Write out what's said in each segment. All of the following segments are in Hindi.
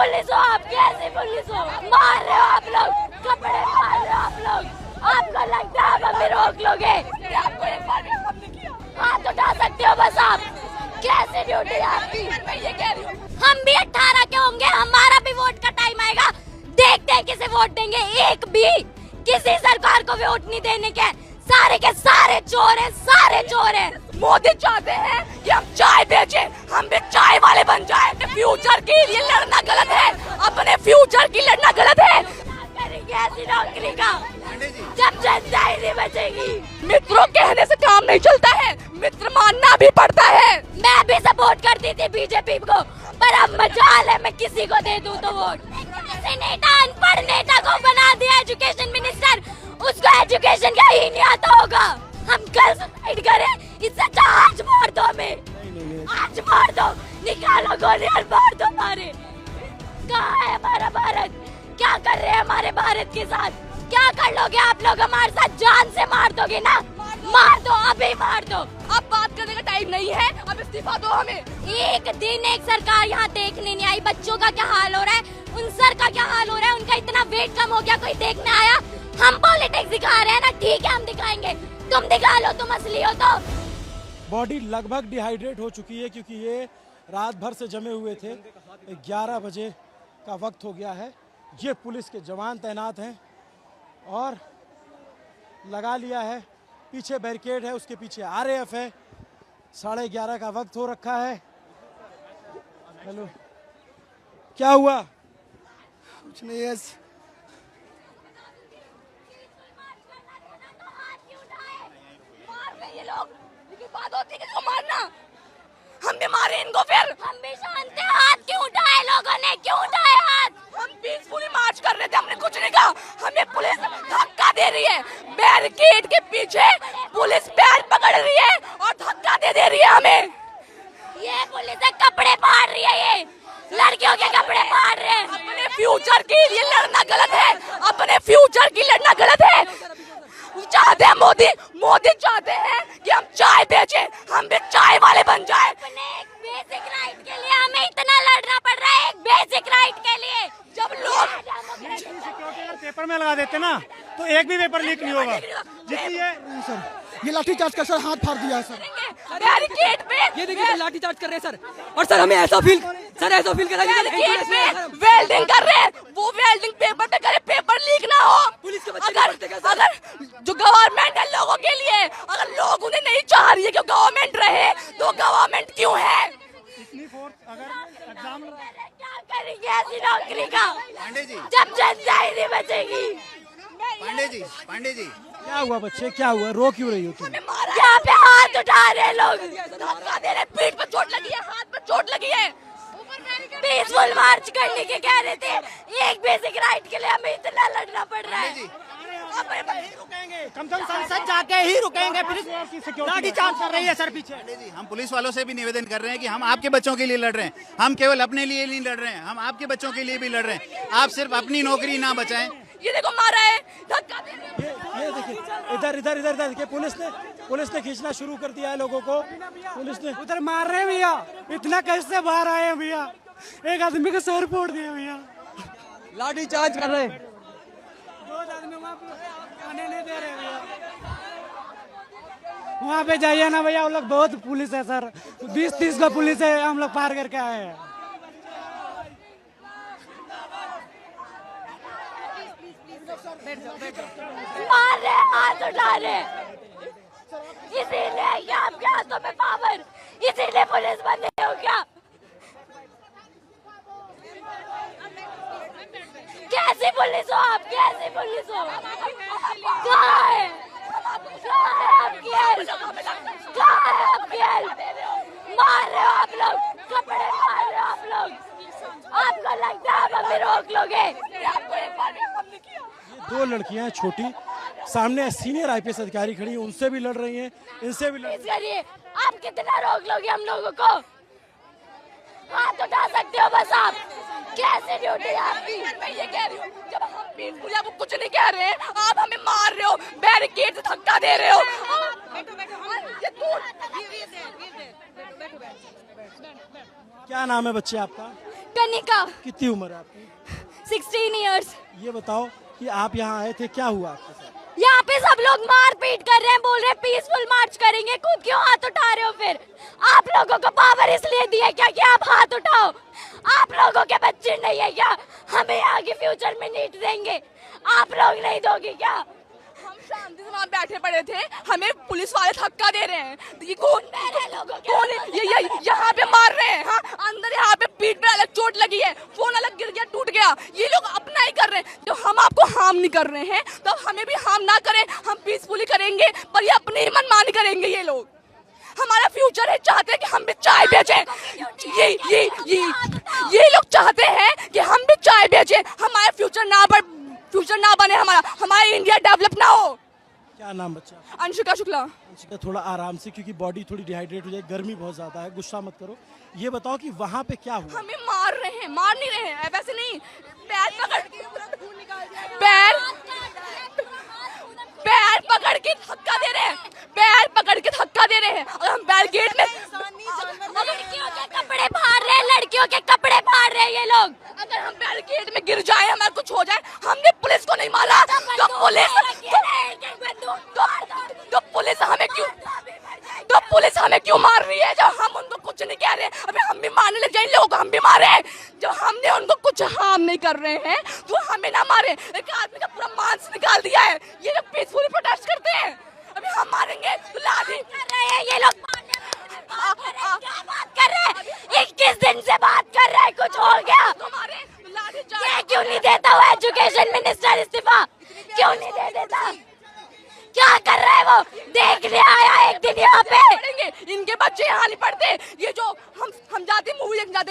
पुलिस हो आप? कैसी पुलिस हो? मार रहे हो आप लोग, कपड़े मार रहे हो आप लोग। आपको लगता है आप हमें रोक लोगे? हाथ उठा सकते हो बस आप। कैसे ड्यूटी है आपकी? मैं ये कह रही हूँ हम भी 18 के होंगे, हमारा भी वोट का टाइम आएगा। देखते हैं किसे वोट देंगे। एक भी किसी सरकार को वोट नहीं देने के सारे चोर हैं, सारे चोर हैं। मोदी चाहते हैं कि हम चाय बेचें, हम भी चाय वाले बन जाएं। फ्यूचर के लिए लड़ना गलत है, अपने फ्यूचर की लड़ना गलत है। करेंगे ऐसी नौकरी का जब जनता ही नहीं बचेगी। मित्रों कहने से काम नहीं चलता है, मित्र मानना भी पड़ता है। मैं भी सपोर्ट करती थी बीजेपी को, पर अब मजाल है मैं किसी को दे दूं तो वोट। नेता अनपढ़ नेता को बना दिया एजुकेशन मिनिस्टर, उसको एजुकेशन का ही नहीं आता होगा। हम कल सुसाइड करें, इससे अच्छा आज मार दो हमें, आज मार दो, निकालो गोली और मार दो हमारे। कहाँ है हमारा भारत? क्या कर रहे हैं हमारे भारत के साथ? क्या कर लोगे आप लोग हमारे साथ? जान से मार दोगे ना? मार दो, अभी मार दो। अब बात करने का टाइम नहीं है, अब इस्तीफा दो हमें। एक दिन एक सरकार यहाँ देखने नहीं आई। बच्चों का क्या हाल हो रहा है, उन सर का क्या हाल हो रहा है, उनका इतना वेट कम हो गया, कोई देखने आया? हम पॉलिटिक्स दिखा रहे हैं ना, ठीक है हम दिखाएंगे, तुम दिखा लो, तुम असली हो तो। बॉडी लगभग डिहाइड्रेट हो चुकी है क्योंकि ये रात भर से जमे हुए थे। 11 बजे का वक्त हो गया है। ये पुलिस के जवान तैनात हैं और लगा लिया है, पीछे बैरिकेड है, उसके पीछे आरएएफ है। 11:30 का वक्त हो रखा है। हेलो, क्या हुआ? कुछ नहीं है। ये लोग लेकिन बात होती है किसको मारना? हम भी मारे इनको, फिर हम भी शांत हैं। हाथ क्यों उठाए लोगों ने, क्यों उठाए हाथ? हम पीसफुली मार्च कर रहे थे, हमने कुछ नहीं कहा। हमें पुलिस धक्का दे रही है, बैरिकेड के पीछे पुलिस पैर पकड़ रही है और धक्का दे रही है हमें। ये पुलिस कपड़े फाड़ रही है, ये लड़कियों के कपड़े फाड़ रहे हैं। अपने फ्यूचर के लिए लड़ना गलत है, अपने फ्यूचर की लड़ना गलत है। चाहते हैं मोदी चाहते हैं कि हम चाय बेचें, हम भी चाय वाले बन जाएं। अपने एक बेसिक राइट के लिए हमें इतना लड़ना पड़ रहा है, एक बेसिक राइट के लिए। जब लोग सिक्योरिटी अगर पेपर में लगा देते ना तो एक भी पेपर लीक नहीं होगा। जितनी ये लाठीचार्ज का सर, हाथ फाड़ दिया है सर। बैरिकेड पे ये देखिए लाठीचार्ज कर रहे हैं सर। और सर हमें ऐसा फील करा बैरिकेड पे वेल्डिंग कर रहे हैं। वो वेल्डिंग पेपर पे करे, पेपर लीक ना हो। पुलिस के बच्चे अगर जो गवर्नमेंट है लोगों के लिए, अगर लोग उन्हें नहीं चाह रही है कि गवर्नमेंट रहे, तो गवर्नमेंट क्यों है? इतनी फोर्स अगर एग्जाम क्या करेंगे ऐसी नौकरी का पांडे जी, जब जनता ही नहीं बचेगी? पांडे जी क्या हुआ बच्चे, क्या हुआ? रो क्यों रही हो तुम? यहाँ पे हाथ उठा रहे लोग, धक्का दे रहे, पीठ पे चोट लगी है, हाथ पे चोट लगी है। पीसफुल मार्च करने के कह रहे थे, एक बेसिक राइट के लिए हमें इतना लड़ना पड़ रहा है। कम से कम संसद जाके ही रुकेंगे। लाठीचार्ज कर रही है सर पीछे। पांडे जी, हम पुलिस वालों से भी निवेदन कर रहे हैं कि हम आपके बच्चों के लिए लड़ रहे हैं, हम केवल अपने लिए नहीं लड़ रहे हैं, हम आपके बच्चों के लिए भी लड़ रहे हैं। आप सिर्फ अपनी नौकरी ना बचाएं। ये देखो मारा है, धक्का दे रहे हैं। ये देखिए इधर देखिए, पुलिस ने खींचना शुरू कर दिया है लोगों को। पुलिस ने उधर मार रहे हैं भैया, इतना कैसे बाहर आए हैं भैया? एक आदमी का सर फोड़ दिया भैया, लाठीचार्ज कर रहे हैं। 2 आदमी वहाँ पे आने नहीं दे रहे भैया। वहाँ पे जाइए ना भैया, हम लोग बहुत पुलिस है सर, 20-30 का पुलिस है, हम लोग पार करके आए हैं। मार रहे, हाथ उठा रहे, इसीलिए क्या आपके हाथों में पावर, इसीलिए पुलिस बने हो क्या? कैसी पुलिस हो आप? कैसी पुलिस हो? कहाँ है आपकी हेल्प? कहाँ है आपकी हेल्प? मार रहे हो आप लोग, कपड़े मार रहे हो आप लोग। आपको लगता है आप हमें रोक लोगे? दो लड़कियां हैं छोटी, सामने सीनियर आईपीएस अधिकारी खड़ी हैं, उनसे भी लड़ रही हैं, इनसे भी लड़ रही हैं। आप कितना रोक लोगे हम लोगों को? हाथ उठा सकते हो बस आप। कैसे ड्यूटी है आपकी? मैं ये कह रही हूँ जब हम पीसफुली आपको कुछ नहीं कह रहे हैं, आप हमें मार रहे हो, बैरिकेड से धक्का दे रहे हो। क्या नाम है बच्चे आपका? कनिका। कितनी उम्र है आपकी? 16 इयर्स। ये बताओ कि आप यहाँ आए थे, क्या हुआ आपके साथ? यहाँ पे सब लोग मार पीट कर रहे हैं, बोल रहे हैं पीसफुल मार्च करेंगे, खुद क्यों हाथ उठा रहे हो? फिर आप लोगों को पावर इसलिए दी है क्या कि आप हाथ उठाओ? आप लोगों के बच्चे नहीं है क्या? हमें आगे फ्यूचर में नीट देंगे, आप लोग नहीं दोगे क्या? हम शांति से वहाँ बैठे पड़े थे, हमें पुलिस वाले धक्का दे रहे हैं। ये कौन कौन है? ये यहाँ पे मार रहे हैं। हाँ, अंदर यहाँ पे पीठ पे अलग चोट लगी है, फोन अलग गिर गया, टूट गया। ये लोग अपना ही कर रहे हैं। जो हम आपको हार्म नहीं कर रहे हैं तो हमें भी हार्म ना करें, हम पीसफुली करेंगे, पर ये अपनी ही मनमानी करेंगे। ये लोग हमारा फ्यूचर है, चाहते हैं कि हम भी चाय बेचें। ये लोग चाहते हैं कि हम भी चाय बेचें, हमारा फ्यूचर ना बने, हमारा इंडिया डेवलप ना हो। क्या नाम बच्चा? अंशिका शुक्ला। अंशिका, थोड़ा आराम से, क्योंकि बॉडी थोड़ी डिहाइड्रेट हो जाए, गर्मी बहुत ज्यादा है, गुस्सा मत करो। ये बताओ कि वहाँ पे क्या हुआ? हमें मार रहे हैं, मार नहीं रहे हैं, वैसे नहीं, पैर पकड़ के धक्का दे रहे हैं, पैर पकड़ के धक्का दे रहे हैं। और हम बैरिकेड में लड़कियों के कपड़े फाड़ रहे हैं, लड़कियों के कपड़े फाड़ रहे हैं ये लोग। अगर हम बैरिकेड में गिर जाए, हमारा कुछ हो जाए, हमने पुलिस को नहीं मारा तो पुलिस हमें क्यों मार रही है? जब हम उनको कुछ नहीं कह रहे हैं, अभी हम भी मारने लग जाए, लोग हम भी मारे। जब हमने उनको कुछ हार्म नहीं कर रहे हैं तो हमें ना मारे। एक आदमी का पूरा मांस निकाल दिया है, ये लोग पीसफुली प्रोटेस्ट करते हैं, अभी हम मारेंगे तो लाठी कर रहे हैं ये लोग। क्या बात कर रहे हैं? 21 दिन से बात कर रहे हैं, कुछ हो गया? तुम्हारे लाठी ये क्यों नहीं देता वो एजुकेशन मिनिस्टर इस्तीफा? क्यों नहीं दे देता? क्या कर रहा है वो? देखने आया एक दिन यहाँ पे। पढ़ेंगे, इनके बच्चे यहाँ नहीं पढ़ते। ये जो हम जाते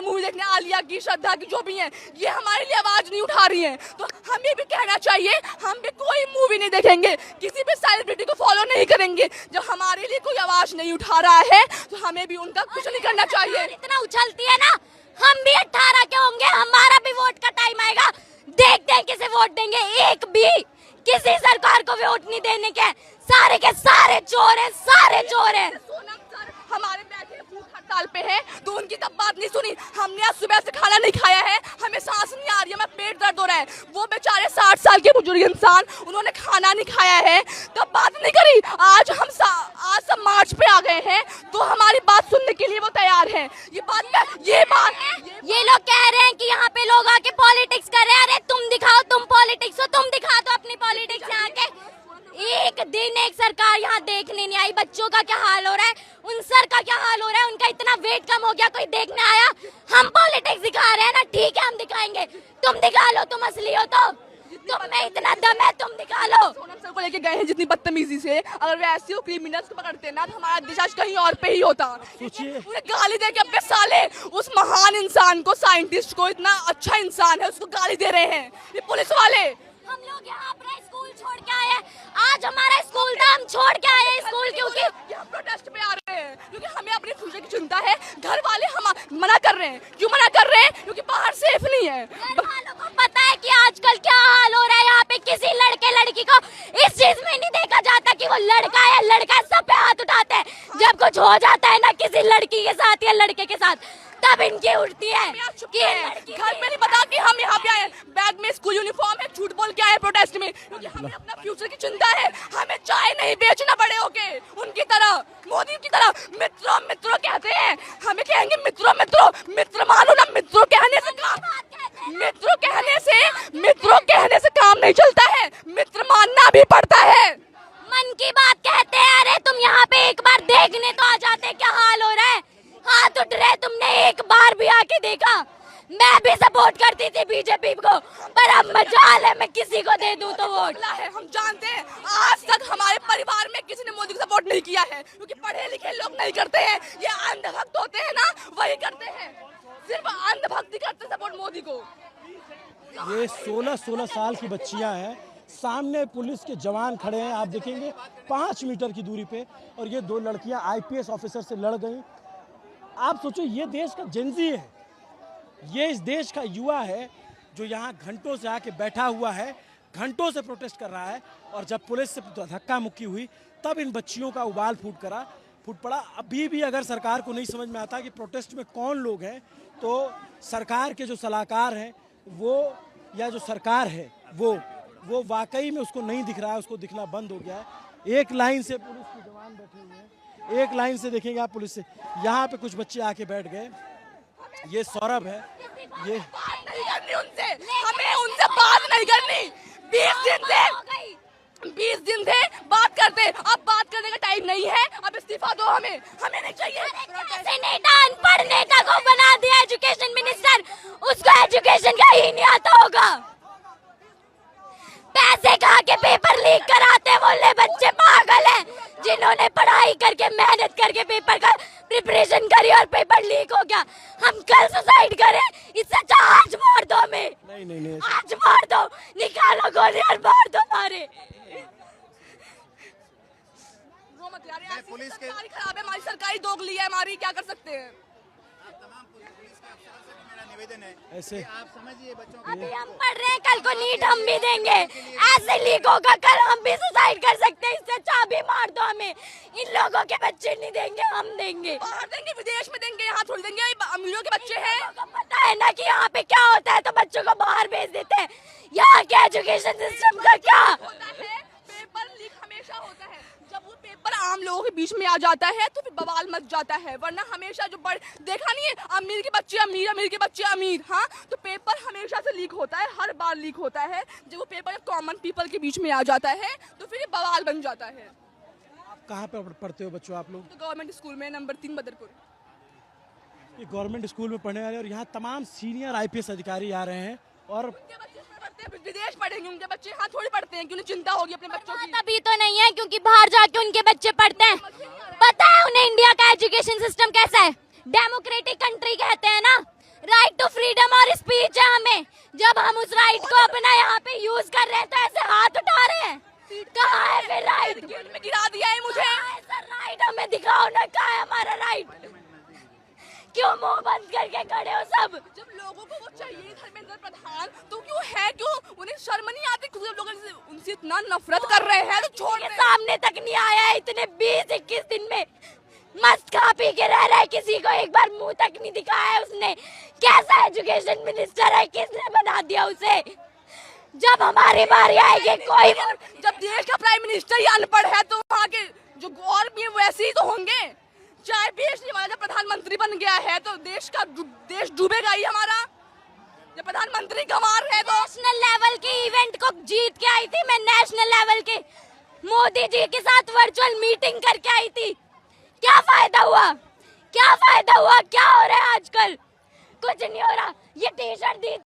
मूवी देखने आलिया की, श्रद्धा की, जो भी हैं, ये हमारे लिए आवाज नहीं उठा रही हैं। तो हमें भी कहना चाहिए, हम भी कोई मूवी नहीं देखेंगे, किसी भी सेलिब्रिटी को फॉलो नहीं करेंगे। जब हमारे लिए कोई आवाज नहीं उठा रहा है तो हमें भी उनका कुछ नहीं करना चाहिए। इतना उछलती है ना, हम भी 18 के होंगे, हमारा भी वोट का टाइम आएगा, देखते हैं किसे वोट देंगे। एक भी किसी सरकार को वोट नहीं देने के, सारे के सारे चोर हैं, सारे चोर हैं। सोनम सर हमारे बैठे भूख हड़ताल पे है तो उनकी तब बात नहीं सुनी। हमने आज सुबह से खाना नहीं खाया है, हमें सांस नहीं आ रही है, हमें पेट दर्द हो रहा है। वो बेचारे 60 साल के बुजुर्ग इंसान, उन्होंने खाना नहीं खाया है, तब बात नहीं करी। आज सब मार्च पे आ गए हैं तो हमारी बात सुनने के लिए वो तैयार है। ये लोग कह रहे हैं कि यहाँ पे लोग आके पॉलिटिक्स कर रहे हैं। अरे तुम दिखाओ, तुम पॉलिटिक्स हो, तुम दिखा दो अपनी पॉलिटिक्स यहाँ के। एक दिन एक सरकार यहाँ देखने नहीं आई। बच्चों का क्या हाल हो रहा है, उन सर का क्या हाल हो रहा है, उनका इतना वेट कम हो गया, कोई देखने आया? हम पॉलिटिक्स दिखा रहे हैं ना, ठीक है हम दिखाएंगे, तुम दिखा लो, तुम असली हो तो। तुम में इतना दम है, तुम दिखा लो। सोनम सर को लेके गए हैं जितनी बदतमीजी से, अगर वैसे हो क्रिमिनल्स को पकड़ते ना तो हमारा देश आज कहीं और पे ही होता। उन्हें गाली दे के अपने साले उस महान इंसान को, साइंटिस्ट को, इतना अच्छा इंसान है, उसको गाली दे रहे हैं ये पुलिस वाले। हम लोग यहाँ अपना स्कूल छोड़ के आए हैं, आज हमारा स्कूल था, हम छोड़ के आए हैं स्कूल क्योंकि हम प्रोटेस्ट पे आ रहे हैं, क्योंकि हमें अपने फ्यूचर की चिंता है। घर वाले हम मना कर रहे हैं, क्यों मना कर रहे हैं? क्योंकि बाहर सेफ नहीं है। घर वालों को पता है कि आजकल क्या हाल हो रहा है यहाँ पे। किसी लड़के लड़की को इस चीज में नहीं देखा जाता कि वो लड़का है, लड़का सब पे हाथ उठाते हैं। जब कुछ हो जाता है ना किसी लड़की के साथ या लड़के के साथ, तब इनकी उठती है कि घर पे नहीं पता कि हम यहाँ पे आए। बैग में स्कूल यूनिफॉर्म है, झूठ बोल के आए प्रोटेस्ट में, क्योंकि हमें अपना फ्यूचर की चिंता है। हमें चाय नहीं बेचना बड़े होके उनकी तरह, मोदी की तरह। मित्रों मित्रों कहते हैं, हमें कहेंगे मित्रों मित्रों, मित्र मानो ना। मित्रों कहने से काम नहीं चलता है, मित्र मानना भी पड़ता है। मन की बात कहते हैं। अरे तुम यहाँ पे एक बार देखने तो आ जाते, क्या हाल हो रहा है। हाथ उठ रहे, तुमने एक बार भी आके देखा? मैं भी सपोर्ट करती थी बीजेपी को, पर अब मजाल है मैं किसी को दे दूं तो वोट। हम जानते हैं आज तक हमारे परिवार में किसी ने मोदी को सपोर्ट नहीं किया है, क्योंकि पढ़े लिखे लोग नहीं करते हैं। ये अंधभक्त होते हैं ना, वही करते हैं, सिर्फ अंधभक्ति करते हैं सपोर्ट मोदी को। ये 16 साल की बच्चियां हैं, सामने पुलिस के जवान खड़े हैं, आप देखेंगे 5 मीटर की दूरी पे, और ये 2 लड़कियां IPS ऑफिसर से लड़ गई। आप सोचो, ये देश का जेनजी है, ये इस देश का युवा है जो यहाँ घंटों से आके बैठा हुआ है, घंटों से प्रोटेस्ट कर रहा है। और जब पुलिस से धक्का मुक्की हुई तब इन बच्चियों का उबाल फूट करा। फूट पड़ा। अभी भी अगर सरकार को नहीं समझ में आता कि प्रोटेस्ट में कौन लोग हैं, तो सरकार के जो सलाहकार हैं वो, या जो सरकार है वो वाकई में उसको नहीं दिख रहा है, उसको दिखना बंद हो गया है। एक लाइन से पुलिस के जवान बैठे हुए हैं, एक लाइन से देखेंगे आप पुलिस से। यहाँ पे कुछ बच्चे आके बैठ गए। ये सौरभ है, ये बात नहीं करनी उनसे, हमें उनसे बात नहीं करनी। 20 दिन से बात करते, अब बात करने का टाइम नहीं है, अब इस्तीफा दो हमें नहीं चाहिए। कैसे नेता अनपढ़ नेता को बना दिया एजुकेशन मिनिस्टर, उसको एजुकेशन का ही नहीं आता होगा। पैसे खा के पेपर लीक कराते बोले बच्चे पागल हैं, जिन्होंने पढ़ाई करके मेहनत करके पेपर का प्रिपरेशन करी और पेपर लीक हो गया। हम कल सुसाइड करें, इससे अच्छा आज मार दो हमें। नहीं आज मार दो, निकालो गोली और मार दो मारे। पुलिस सरकारी खराब है, हमारी सरकारी दोगली है हमारी, क्या कर सकते हैं। मेरा निवेदन है ऐसे आप समझिए बच्चों अभी हम पढ़ रहे हैं, कल को नीट हम भी देंगे, ऐसे लीक होगा कल हम भी सुसाइड कर सकते हैं। इससे अच्छा अभी मार दो हमें। इन लोगों के बच्चे नहीं देंगे, हम देंगे। बाहर देंगे, विदेश में देंगे, यहाँ थोड़ी देंगे, अमीरों के बच्चे हैं। लोगों को पता है ना कि यहाँ पे क्या होता है, तो बच्चों को बाहर भेज देते हैं। यहाँ के एजुकेशन सिस्टम का क्या होता है, पेपर लीक हमेशा होता है। जब वो पेपर आम लोगों के बीच में आ जाता है तो फिर बवाल मच जाता है, वरना हमेशा जो देखा नहीं है, अमीर के बच्चे अमीर, अमीर के बच्चे अमीर। हाँ, तो पेपर हमेशा से लीक होता है, हर बार लीक होता है। जब वो पेपर कॉमन पीपल के बीच में आ जाता है तो फिर ये बवाल बन जाता है। आप कहाँ पे पढ़ते हो बच्चों आप लोग? तो गवर्नमेंट स्कूल में नंबर 3 बदरपुर। ये गवर्नमेंट स्कूल में पढ़ने वाले, और यहाँ तमाम सीनियर IPS अधिकारी आ रहे हैं। और उनके बच्चे पढ़ते हैं, विदेश पढ़ेंगे, उनके बच्चे यहाँ थोड़ी पढ़ते हैं, क्यों चिंता होगी अपने बच्चों की। तभी तो नहीं है, क्योंकि बाहर जाके उनके बच्चे पढ़ते हैं। पता है उन्हें इंडिया का एजुकेशन सिस्टम कैसा है, डेमोक्रेटिक कंट्री कहते हैं ना। राइट टू फ्रीडम और स्पीच है हमें। जब हम उस राइट को अपना यहाँ पे यूज कर रहे हैं तो ऐसे हाथ उठा रहे हैं। कहाँ है फिर राइट? गेट में गिरा दिया है मुझे। राइट हमें दिखाओ ना, कहाँ है हमारा राइट? क्यों मुंह बंद करके खड़े हो सब? जब लोगों को वो चाहिए धर्मेंद्र प्रधान, तो क्यों है, क्यों उन्हें शर्म नहीं आती? खुद लोग उनसे इतना नफरत कर रहे हैं तो छोड़ के सामने तक नहीं आया है इतने 20-21 दिन में। मस्त खा पी के रह रहा है, किसी को एक बार मुंह तक नहीं दिखाया है उसने। कैसा एजुकेशन मिनिस्टर है, किसने बना दिया उसे? जब हमारी बारी आएगी कोई, जब देश का प्राइम मिनिस्टर ही अनपढ़ है तो वहाँ के जो और भी वैसे ही तो होंगे। चाय बेचने वाला जब प्रधानमंत्री बन गया है तो देश डूबेगा ही हमारा। जब प्रधानमंत्री गंवार है तो नेशनल लेवल के इवेंट को जीत के आई थी मैं, नेशनल लेवल के मोदी जी के साथ वर्चुअल मीटिंग करके आई थी। क्या फायदा हुआ? क्या फायदा हुआ? क्या हो रहा है आजकल? कुछ नहीं हो रहा। ये टी-शर्ट दी